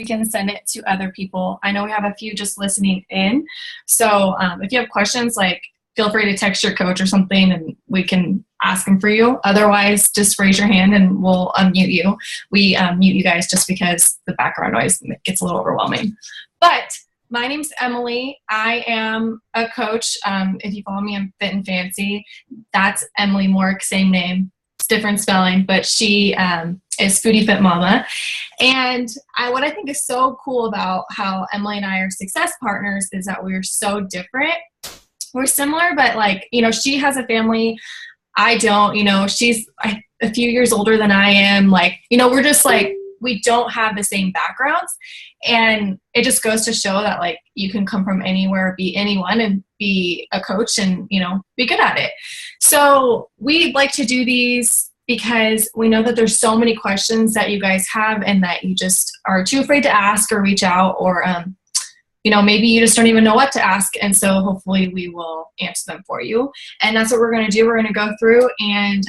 we can send it to other people. I know we have a few just listening in. So if you have questions, like feel free to text your coach or something and we can ask them for you. Otherwise, just raise your hand and we'll unmute you. We mute you guys just because the background noise gets a little overwhelming. But my name's Emily. I am a coach. If you follow me on Fit and Fancy, that's Emily Mork, same name. It's different spelling, but she is Foodie Fit Mama. And what I think is so cool about how Emily and I are success partners is that we're so different. We're similar, but like, she has a family. I don't, she's a few years older than I am. Like, we're just like, we don't have the same backgrounds. And it just goes to show that like you can come from anywhere, be anyone and be a coach and, be good at it. So we like to do these because we know that there's so many questions that you guys have and that you just are too afraid to ask or reach out or, maybe you just don't even know what to ask. And so hopefully we will answer them for you. And that's what we're going to do. We're going to go through and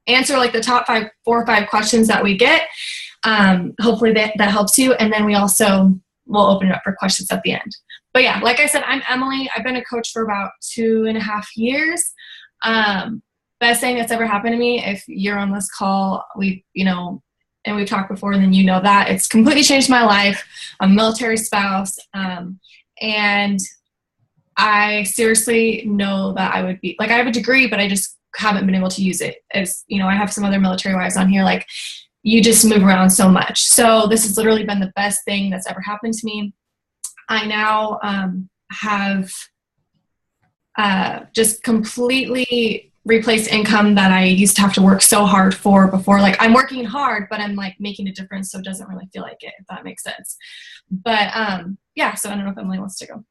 answer like the top 4 or 5 questions that we get. Hopefully that helps you. And then we also will open it up for questions at the end. But yeah, like I said, I'm Emily. I've been a coach for about 2.5 years. Best thing that's ever happened to me, if you're on this call, and we've talked before, and then that it's completely changed my life. I'm a military spouse. And I seriously know that I would be like, I have a degree, but I just haven't been able to use it. As I have some other military wives on here, like you just move around so much. So this has literally been the best thing that's ever happened to me. I now have just completely replaced income that I used to have to work so hard for before. Like I'm working hard, but I'm like making a difference. So it doesn't really feel like it, if that makes sense. But yeah, so I don't know if Emily wants to go.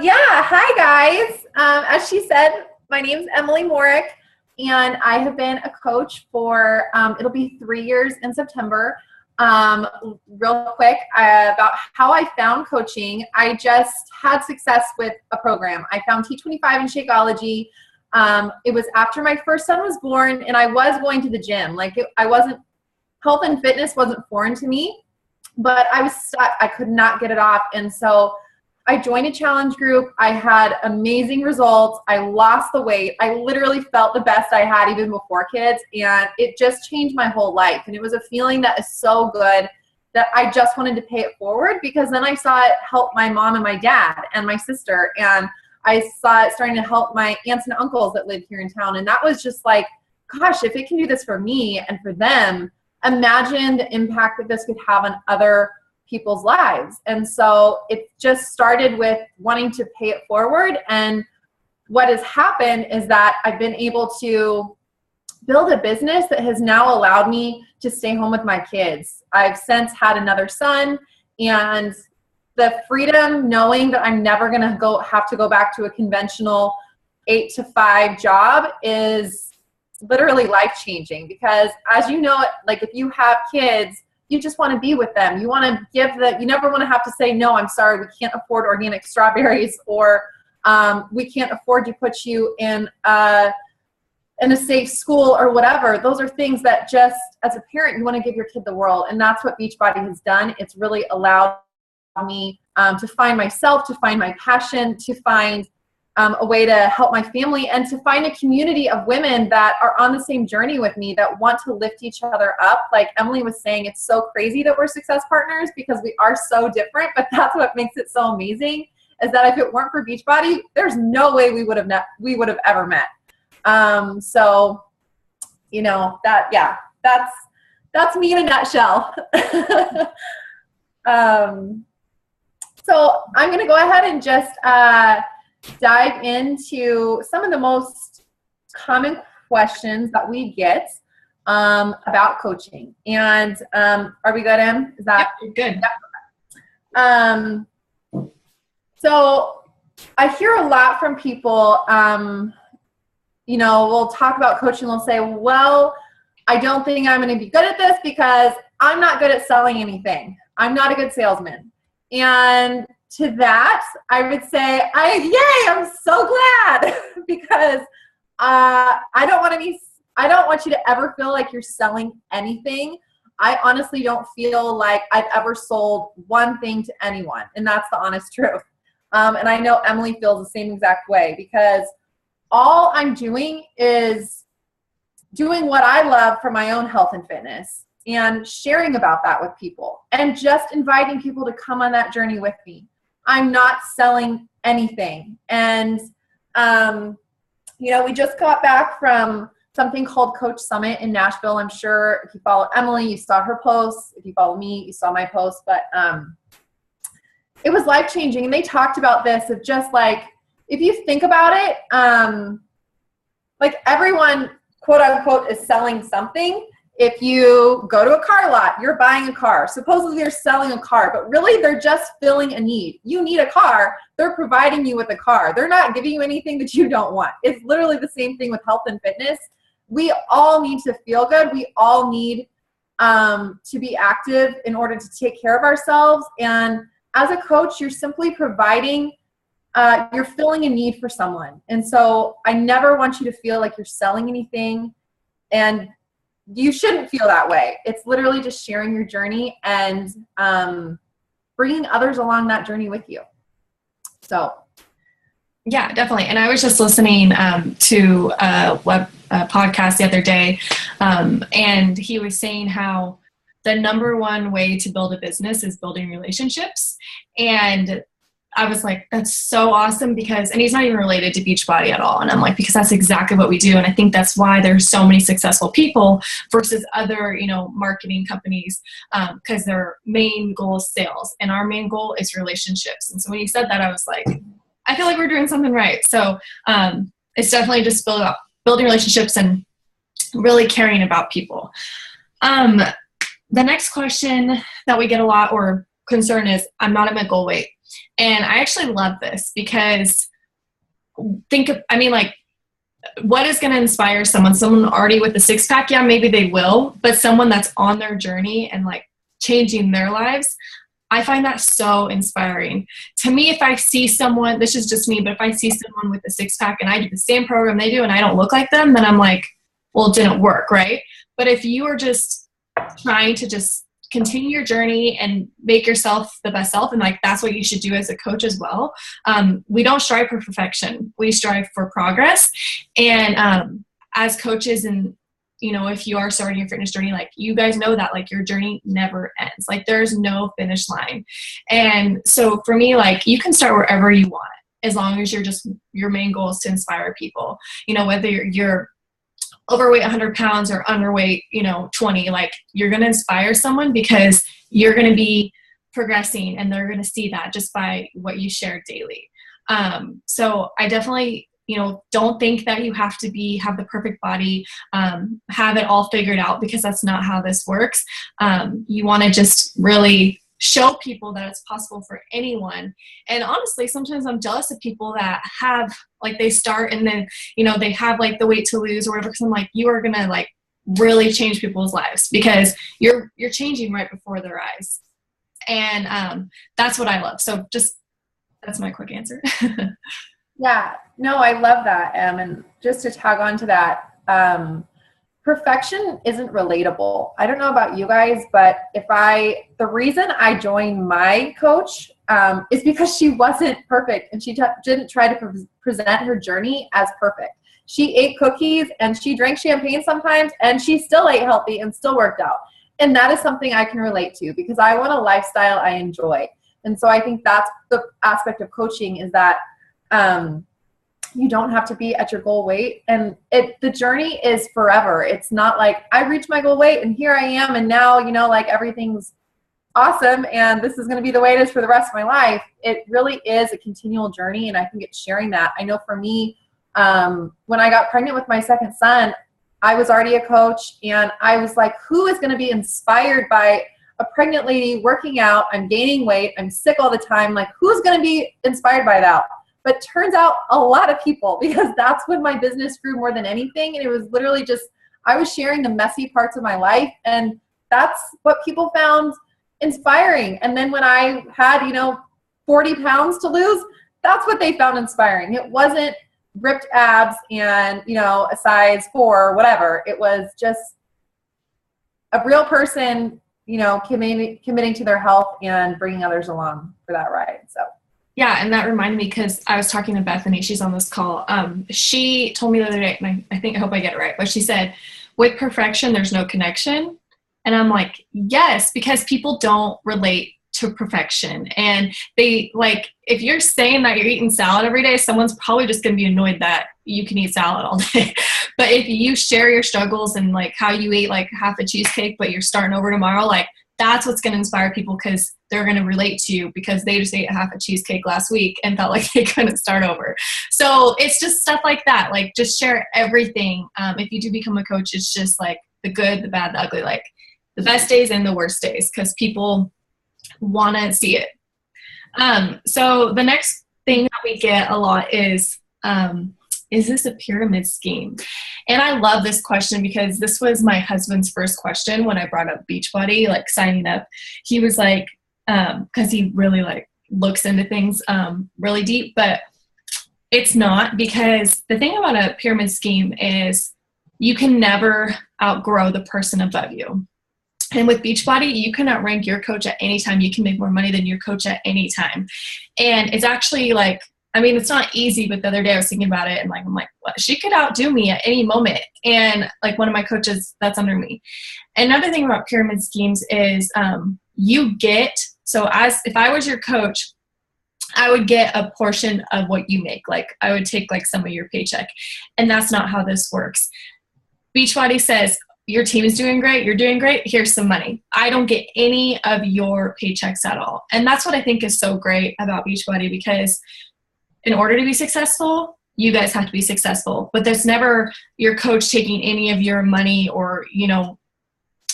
Yeah. Hi guys. As she said, my name's Emily Morick and I have been a coach for, it'll be 3 years in September. Real quick, about how I found coaching. I just had success with a program. I found T25 in Shakeology. It was after my first son was born and I was going to the gym. Like health and fitness wasn't foreign to me, but I was stuck. I could not get it off. And so I joined a challenge group. I had amazing results. I lost the weight. I literally felt the best I had even before kids. And it just changed my whole life. And it was a feeling that is so good that I just wanted to pay it forward because then I saw it help my mom and my dad and my sister. And I saw it starting to help my aunts and uncles that live here in town. And that was just like, gosh, if it can do this for me and for them, imagine the impact that this could have on other people's lives. And so it just started with wanting to pay it forward. And what has happened is that I've been able to build a business that has now allowed me to stay home with my kids. I've since had another son, and the freedom knowing that I'm never going to have to go back to a conventional 8 to 5 job is literally life-changing because as you know, like if you have kids, you just want to be with them. You want to you never want to have to say, no, I'm sorry, we can't afford organic strawberries, or we can't afford to put you in a safe school or whatever. Those are things that just, as a parent, you want to give your kid the world. And that's what Beachbody has done. It's really allowed me to find myself, to find my passion, to find a way to help my family, and to find a community of women that are on the same journey with me that want to lift each other up. Like Emily was saying, it's so crazy that we're success partners because we are so different, but that's what makes it so amazing, is that if it weren't for Beachbody, there's no way we would have ever met. So, that's me in a nutshell. So I'm going to go ahead and just dive into some of the most common questions that we get about coaching. And are we good, Em? Is that good? Yep. So I hear a lot from people, we'll talk about coaching. They'll say, well, I don't think I'm going to be good at this because I'm not good at selling anything. I'm not a good salesman. And to that, I would say, I'm so glad because I don't want you to ever feel like you're selling anything. I honestly don't feel like I've ever sold one thing to anyone, and that's the honest truth. And I know Emily feels the same exact way, because all I'm doing is doing what I love for my own health and fitness and sharing about that with people and just inviting people to come on that journey with me. I'm not selling anything. And, we just got back from something called Coach Summit in Nashville. I'm sure if you follow Emily, you saw her posts. If you follow me, you saw my posts. But it was life-changing. And they talked about this of just like, if you think about it, like everyone, quote unquote, is selling something. If you go to a car lot, you're buying a car. Supposedly they're selling a car, but really they're just filling a need. You need a car. They're providing you with a car. They're not giving you anything that you don't want. It's literally the same thing with health and fitness. We all need to feel good. We all need to be active in order to take care of ourselves. And as a coach, you're simply providing, you're filling a need for someone. And so I never want you to feel like you're selling anything, and you shouldn't feel that way. It's literally just sharing your journey and bringing others along that journey with you. So. Yeah, definitely. And I was just listening to a podcast the other day, and he was saying how the number one way to build a business is building relationships. And I was like, that's so awesome, because, and he's not even related to Beachbody at all. And I'm like, because that's exactly what we do. And I think that's why there's so many successful people versus other, marketing companies, because their main goal is sales and our main goal is relationships. And so when you said that, I was like, I feel like we're doing something right. So it's definitely just building relationships and really caring about people. The next question that we get a lot or concern is, I'm not at my goal weight. And I actually love this, because what is going to inspire someone already with a six pack? Yeah, maybe they will, but someone that's on their journey and like changing their lives, I find that so inspiring. To me, if I see someone, this is just me, but if I see someone with a six pack and I do the same program they do and I don't look like them, then I'm like, well, it didn't work, right? But if you are just trying to just continue your journey and make yourself the best self, and like that's what you should do as a coach as well. We don't strive for perfection. We strive for progress. And as coaches, and if you are starting your fitness journey, like you guys know that like your journey never ends. Like there's no finish line. And so for me, like you can start wherever you want, as long as your main goal is to inspire people. Whether you're overweight 100 pounds or underweight 20, like you're going to inspire someone, because you're going to be progressing and they're going to see that just by what you share daily. So I definitely don't think that you have to have the perfect body, have it all figured out, because that's not how this works. You want to just really show people that it's possible for anyone. And honestly, sometimes I'm jealous of people that have, like, they start and then, they have like the weight to lose or whatever. Cause I'm like, you are going to like really change people's lives, because you're changing right before their eyes. And that's what I love. So that's my quick answer. Yeah, no, I love that. And just to tag on to that, perfection isn't relatable. I don't know about you guys, but the reason I joined my coach is because she wasn't perfect, and she didn't try to present her journey as perfect. She ate cookies and she drank champagne sometimes, and she still ate healthy and still worked out. And that is something I can relate to, because I want a lifestyle I enjoy. And so I think that's the aspect of coaching, is that you don't have to be at your goal weight, and the journey is forever. It's not like I reached my goal weight and here I am, and now, like everything's awesome and this is going to be the way it is for the rest of my life. It really is a continual journey. And I think it's sharing that. I know for me, when I got pregnant with my second son, I was already a coach, and I was like, who is going to be inspired by a pregnant lady working out? I'm gaining weight. I'm sick all the time. Like, who's going to be inspired by that? But turns out a lot of people, because that's when my business grew more than anything. And it was literally just, I was sharing the messy parts of my life, and that's what people found inspiring. And then when I had, 40 pounds to lose, that's what they found inspiring. It wasn't ripped abs and, a size 4 or whatever. It was just a real person, you know, committing to their health and bringing others along for that ride. So. Yeah, and that reminded me because I was talking to Bethany. She's on this call. She told me the other day, and I hope I get it right, but she said, with perfection, there's no connection. And I'm like, yes, because people don't relate to perfection. And they, like, if you're saying that you're eating salad every day, someone's probably just going to be annoyed that you can eat salad all day. But if you share your struggles and, like, how you ate, like, half a cheesecake, but you're starting over tomorrow, like, that's what's going to inspire people because they're going to relate to you because they just ate half a cheesecake last week and felt like they couldn't start over. So it's just stuff like that. Like, just share everything. If you do become a coach, it's just like the good, the bad, the ugly, like the best days and the worst days because people want to see it. So the next thing that we get a lot is this a pyramid scheme? And I love this question because this was my husband's first question when I brought up Beachbody, like signing up. He was like, because he really like looks into things really deep, but it's not, because the thing about a pyramid scheme is you can never outgrow the person above you. And with Beachbody, you can outrank your coach at any time. You can make more money than your coach at any time. And it's actually like, I mean, it's not easy, but the other day I was thinking about it and like, I'm like, well, she could outdo me at any moment. And like one of my coaches that's under me. Another thing about pyramid schemes is if I was your coach, I would get a portion of what you make. Like I would take like some of your paycheck. And that's not how this works. Beachbody says, your team is doing great. You're doing great. Here's some money. I don't get any of your paychecks at all. And that's what I think is so great about Beachbody, because in order to be successful, you guys have to be successful. But there's never your coach taking any of your money or, you know,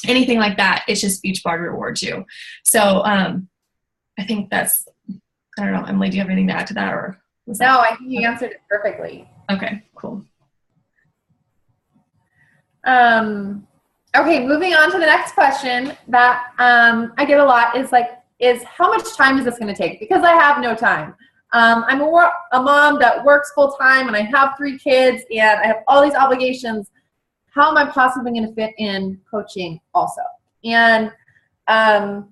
anything like that. It's just Beachbody rewards you. So I think that's, I don't know, Emily, do you have anything to add to that? Or No, I think you answered it perfectly. Okay, cool. Okay, moving on to the next question that I get a lot is how much time is this going to take? Because I have no time. I'm a mom that works full time and I have 3 kids and I have all these obligations. How am I possibly going to fit in coaching also? And a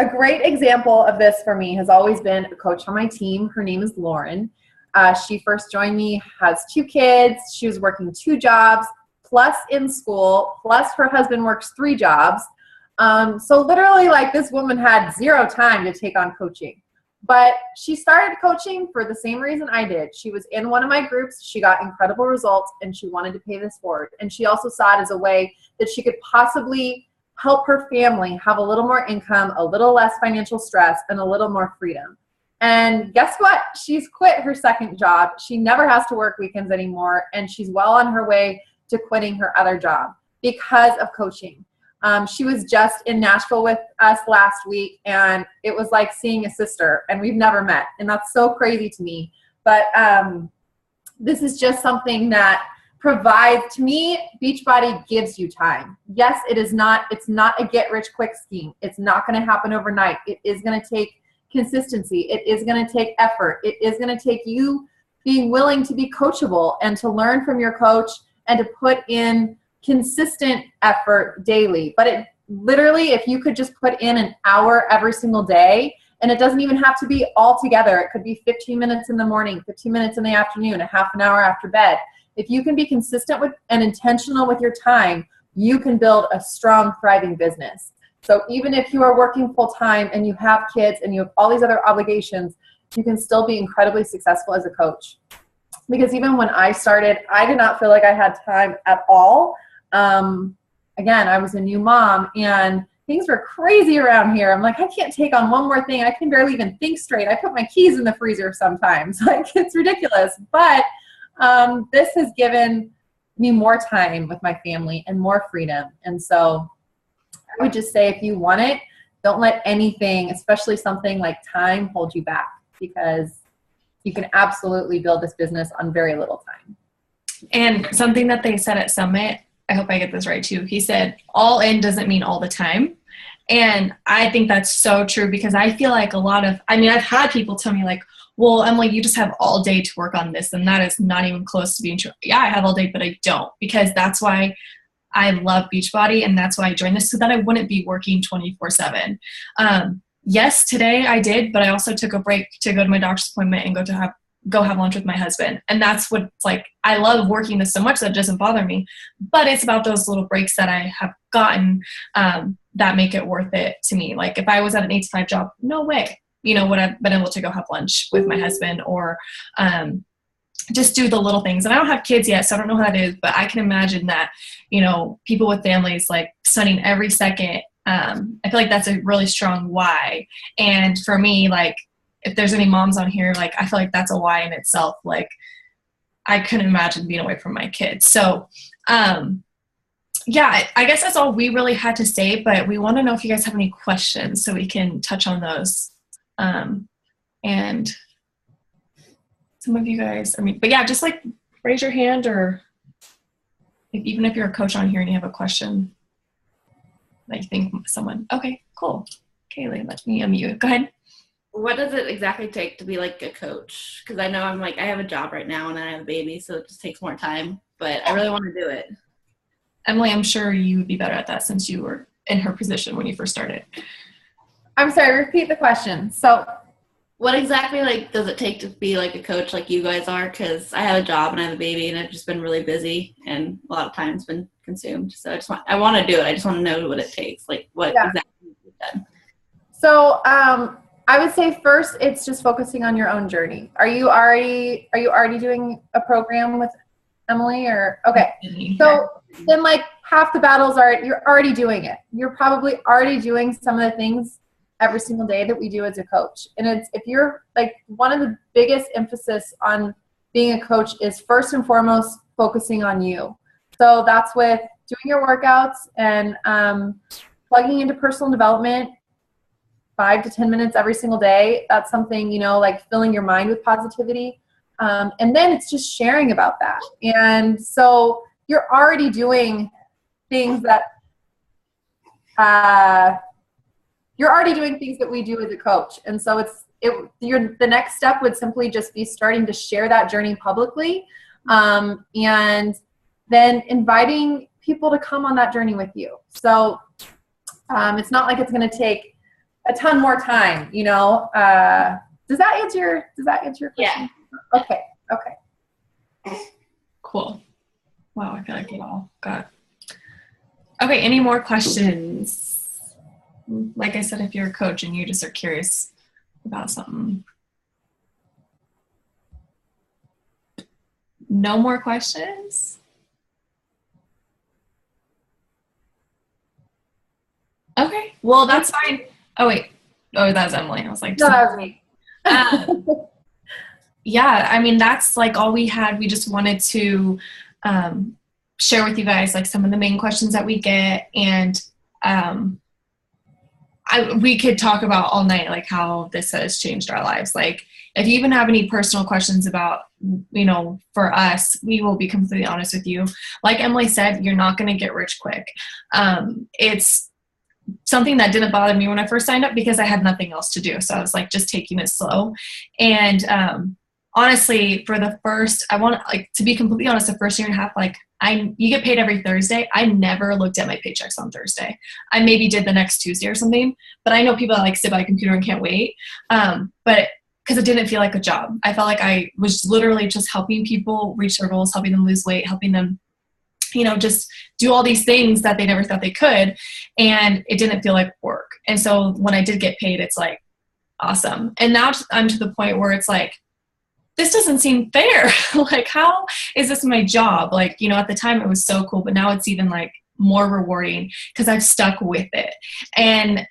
great example of this for me has always been a coach on my team. Her name is Lauren. She first joined me, has 2 kids. She was working 2 jobs, plus in school, plus her husband works 3 jobs. So literally, like, this woman had 0 time to take on coaching. But she started coaching for the same reason I did. She was in one of my groups. She got incredible results, and she wanted to pay this forward. And she also saw it as a way that she could possibly help her family have a little more income, a little less financial stress, and a little more freedom. And guess what? She's quit her 2nd job. She never has to work weekends anymore, and she's well on her way to quitting her other job because of coaching. She was just in Nashville with us last week, and it was like seeing a sister, and we've never met. And that's so crazy to me. But this is just something that provides, to me, Beachbody gives you time. Yes, it's not a get-rich-quick scheme. It's not going to happen overnight. It is going to take consistency. It is going to take effort. It is going to take you being willing to be coachable and to learn from your coach and to put in consistent effort daily. But it literally, if you could just put in an hour every single day, and it doesn't even have to be all together. It could be 15 minutes in the morning, 15 minutes in the afternoon, a half an hour after bed. If you can be consistent with and intentional with your time, you can build a strong, thriving business. So even if you are working full time and you have kids and you have all these other obligations, you can still be incredibly successful as a coach. Because even when I started, I did not feel like I had time at all. Again, I was a new mom and things were crazy around here. I'm like, I can't take on one more thing. I can barely even think straight. I put my keys in the freezer sometimes. Like, it's ridiculous. But this has given me more time with my family and more freedom. And so I would just say, if you want it, don't let anything, especially something like time, hold you back, because you can absolutely build this business on very little time. And something that they said at Summit, I hope I get this right too. He said, all in doesn't mean all the time. And I think that's so true, because I feel like I've had people tell me like, well, Emily, you just have all day to work on this. And that is not even close to being true. Yeah, I have all day, but I don't, because that's why I love Beachbody, and that's why I joined this, so that I wouldn't be working 24/7. Yes, today I did, but I also took a break to go to my doctor's appointment and go have lunch with my husband. And that's what it's like. I love working this so much that it doesn't bother me, but it's about those little breaks that I have gotten that make it worth it to me. Like if I was at an 8 to 5 job, no way, would I've been able to go have lunch with my husband or just do the little things. And I don't have kids yet, so I don't know how that is, but I can imagine that, people with families, like studying every second. I feel like that's a really strong why. And for me, like, if there's any moms on here, like, I feel like that's a why in itself. Like, I couldn't imagine being away from my kids. So, yeah, I guess that's all we really had to say, but we want to know if you guys have any questions so we can touch on those. And some of you guys, but yeah, just like raise your hand, or even if you're a coach on here and you have a question that you think someone, okay, cool. Kaylee, let me unmute. Go ahead. What does it exactly take to be like a coach? Because I know I have a job right now and I have a baby, so it just takes more time, but I really want to do it. Emily, I'm sure you would be better at that since you were in her position when you first started. I'm sorry, repeat the question. So what exactly does it take to be like a coach like you guys are? Because I have a job and I have a baby and I've just been really busy and a lot of time's been consumed. So I want to do it. I just want to know what it takes. Like what exactly you've done. So I would say first it's just focusing on your own journey. Are you already doing a program with Emily or okay? So then like half the battles you're already doing it. You're probably already doing some of the things every single day that we do as a coach. And if you're like, one of the biggest emphasis on being a coach is first and foremost focusing on you. So that's with doing your workouts and plugging into personal development 5 to 10 minutes every single day. That's something, like filling your mind with positivity. And then it's just sharing about that. And so you're already doing things that we do as a coach. And so the next step would simply just be starting to share that journey publicly, and then inviting people to come on that journey with you. So it's not like it's going to take a ton more time, Does that answer your question? Yeah. Okay. Cool. Wow, I feel like we all got. Okay, any more questions? Like I said, if you're a coach and you just are curious about something. No more questions? Okay, well, that's fine. Oh, wait. Oh, that was Emily. I was like, no, that was me. Yeah, that's like all we had. We just wanted to share with you guys like some of the main questions that we get, and we could talk about all night like how this has changed our lives. Like if you even have any personal questions about, for us, we will be completely honest with you. Like Emily said, you're not going to get rich quick. It's something that didn't bother me when I first signed up because I had nothing else to do. So I was like just taking it slow. And honestly, for the first, to be completely honest, the first year and a half, you get paid every Thursday. I never looked at my paychecks on Thursday. I maybe did the next Tuesday or something, but I know people that sit by a computer and can't wait. But because it didn't feel like a job. I felt like I was literally just helping people reach their goals, helping them lose weight, helping them, just do all these things that they never thought they could. And it didn't feel like work. And so when I did get paid, it's like, awesome. And now I'm to the point where it's like, this doesn't seem fair. Like, how is this my job? Like, at the time it was so cool, but now it's even like more rewarding because I've stuck with it. And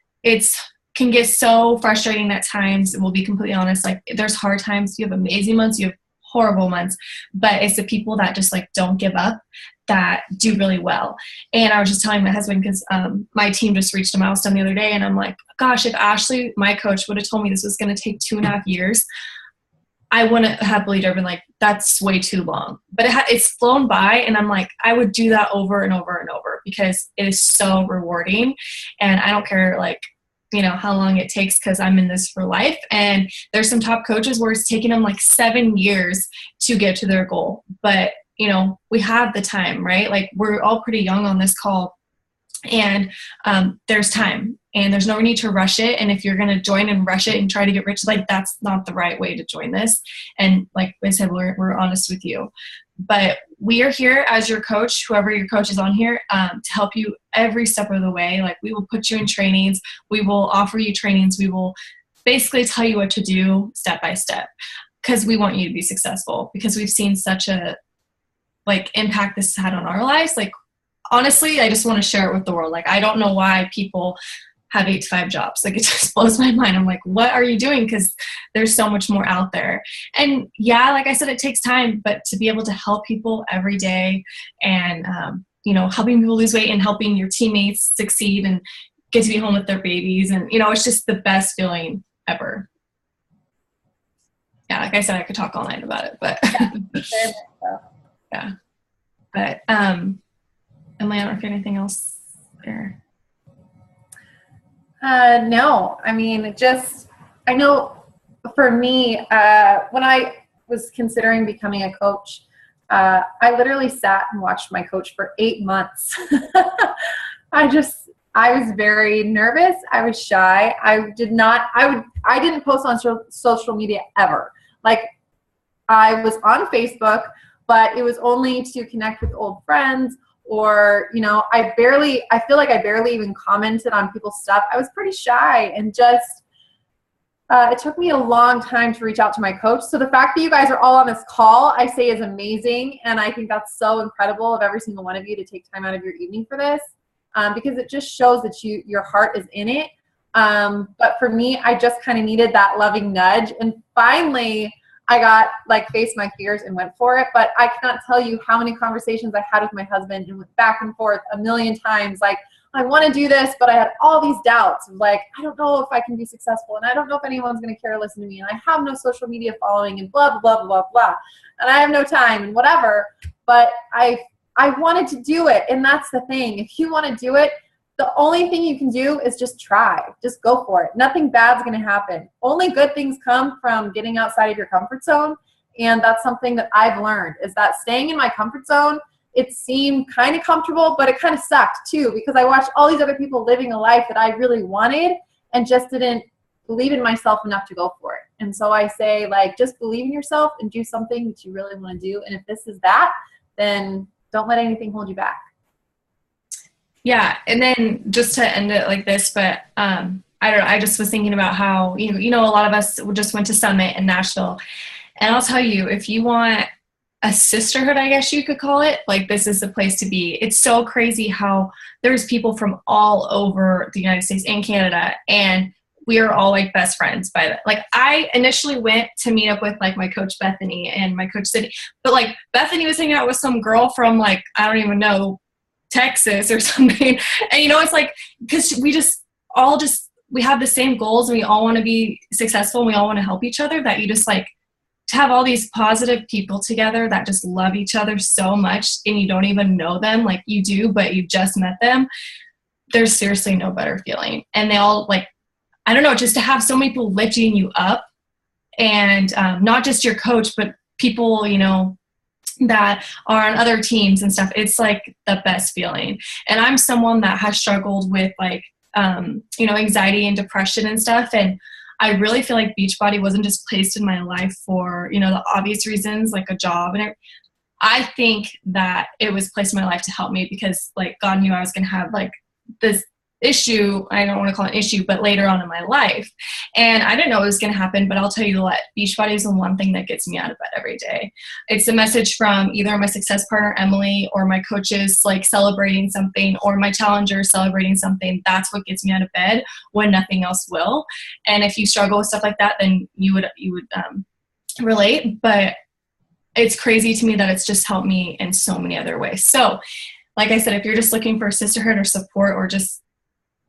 can get so frustrating at times. We'll be completely honest. Like there's hard times. You have amazing months. You have horrible months, but it's the people that just like don't give up that do really well. And I was just telling my husband because my team just reached a milestone the other day, and I'm like, gosh, if Ashley, my coach, would have told me this was going to take 2.5 years, I wouldn't have believed her. Been like, that's way too long. But it's flown by, and I'm like, I would do that over and over and over because it is so rewarding. And I don't care how long it takes because I'm in this for life. And there's some top coaches where it's taking them like 7 years to get to their goal. But you know, we have the time, right? Like we're all pretty young on this call, and there's time and there's no need to rush it. And if you're going to join and rush it and try to get rich, like that's not the right way to join this. And like I said, we're honest with you, but we are here as your coach, whoever your coach is on here, to help you every step of the way. Like we will put you in trainings. We will offer you trainings. We will basically tell you what to do step by step, because we want you to be successful, because we've seen such a like impact this had on our lives. Like, honestly, I just want to share it with the world. Like, I don't know why people have 8 to 5 jobs. Like, it just blows my mind. I'm like, what are you doing? Because there's so much more out there. And yeah, like I said, it takes time, but to be able to help people every day and, you know, helping people lose weight and helping your teammates succeed and get to be home with their babies. And, you know, it's just the best feeling ever. Yeah, like I said, I could talk all night about it, but yeah. But, Emily, I don't know if you have anything else there. No, I mean, just, I know for me, when I was considering becoming a coach, I literally sat and watched my coach for 8 months. I was very nervous. I was shy. I didn't post on social media ever. Like, I was on Facebook, but it was only to connect with old friends, or, you know, I feel like I barely even commented on people's stuff. I was pretty shy, and just, it took me a long time to reach out to my coach. So the fact that you guys are all on this call, I say, is amazing. And I think that's so incredible of every single one of you to take time out of your evening for this, because it just shows that your heart is in it. But for me, I just kind of needed that loving nudge. And finally, I got faced my fears and went for it. But I cannot tell you how many conversations I had with my husband and went back and forth a million times. Like, I want to do this, but I had all these doubts of like, I don't know if I can be successful, and I don't know if anyone's going to care or listen to me, and I have no social media following, and blah, blah, blah, blah, blah, and I have no time and whatever. But I wanted to do it. And that's the thing. If you want to do it, the only thing you can do is just try. Just go for it. Nothing bad's going to happen. Only good things come from getting outside of your comfort zone. And that's something that I've learned, is that staying in my comfort zone, it seemed kind of comfortable, but it kind of sucked too, because I watched all these other people living a life that I really wanted and just didn't believe in myself enough to go for it. And so I say, like, just believe in yourself and do something that you really want to do. And if this is that, then don't let anything hold you back. Yeah, and then just to end it like this, but I don't know, I just was thinking about how, you know, a lot of us just went to Summit in Nashville, and I'll tell you, if you want a sisterhood, I guess you could call it, like, this is the place to be. It's so crazy how there's people from all over the United States and Canada, and we are all like best friends by that. Like, I initially went to meet up with like my coach Bethany and my coach Sydney, but like Bethany was hanging out with some girl from like, I don't even know, Texas or something. And you know, it's like, because we have the same goals, and we all want to be successful, and we all want to help each other, that you just like to have all these positive people together that just love each other so much, and you don't even know them, like you do, but you just met them. There's seriously no better feeling. And they all, like, I don't know, just to have so many people lifting you up, and not just your coach, but people, you know, that are on other teams and stuff. It's like the best feeling. And I'm someone that has struggled with like, you know, anxiety and depression and stuff. And I really feel like Beachbody wasn't just placed in my life for, you know, the obvious reasons, like a job. And I think that it was placed in my life to help me, because like God knew I was going to have like this issue. I don't want to call it an issue, but later on in my life. And I didn't know it was going to happen, but I'll tell you what, Beachbody is the one thing that gets me out of bed every day. It's a message from either my success partner, Emily, or my coaches, like celebrating something, or my challenger celebrating something. That's what gets me out of bed when nothing else will. And if you struggle with stuff like that, then you would relate. But it's crazy to me that it's just helped me in so many other ways. So like I said, if you're just looking for sisterhood or support or just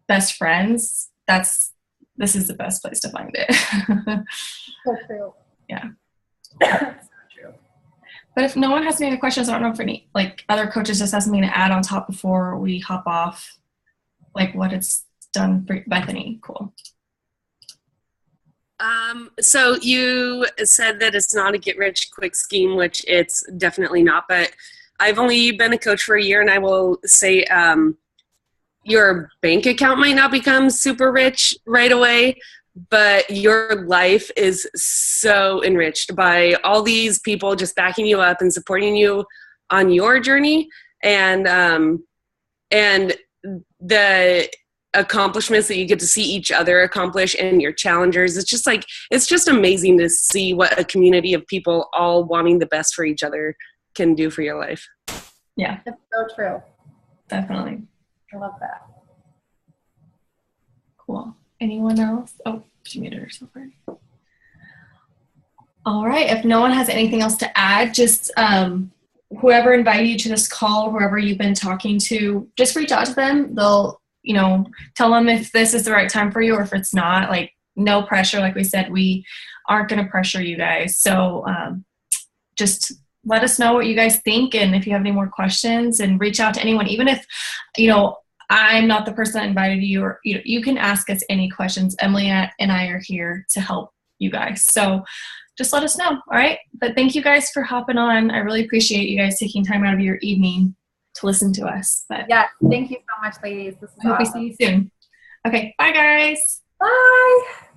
best friends, this is the best place to find it. So true. Yeah. So true. But if no one has any other questions, I don't know if any like other coaches just have something to add on top before we hop off, like what it's done for Bethany. Cool. So you said that it's not a get rich quick scheme, which it's definitely not, but I've only been a coach for a year, and I will say your bank account might not become super rich right away, but your life is so enriched by all these people just backing you up and supporting you on your journey, and the accomplishments that you get to see each other accomplish and your challengers. It's just amazing to see what a community of people all wanting the best for each other can do for your life. Yeah, That's so true. definitely. I love that. Cool. Anyone else? Oh, she muted herself already. All right. If no one has anything else to add, just whoever invited you to this call, whoever you've been talking to, just reach out to them. They'll, tell them if this is the right time for you or if it's not. Like, no pressure. Like we said, we aren't going to pressure you guys. So just let us know what you guys think, and if you have any more questions, and reach out to anyone. Even if, I'm not the person that invited you, or you can ask us any questions. Emily and I are here to help you guys. So just let us know. All right. But thank you guys for hopping on. I really appreciate you guys taking time out of your evening to listen to us. But Yes, thank you so much, ladies. This is I hope we awesome. see you soon. Okay. Bye, guys. Bye.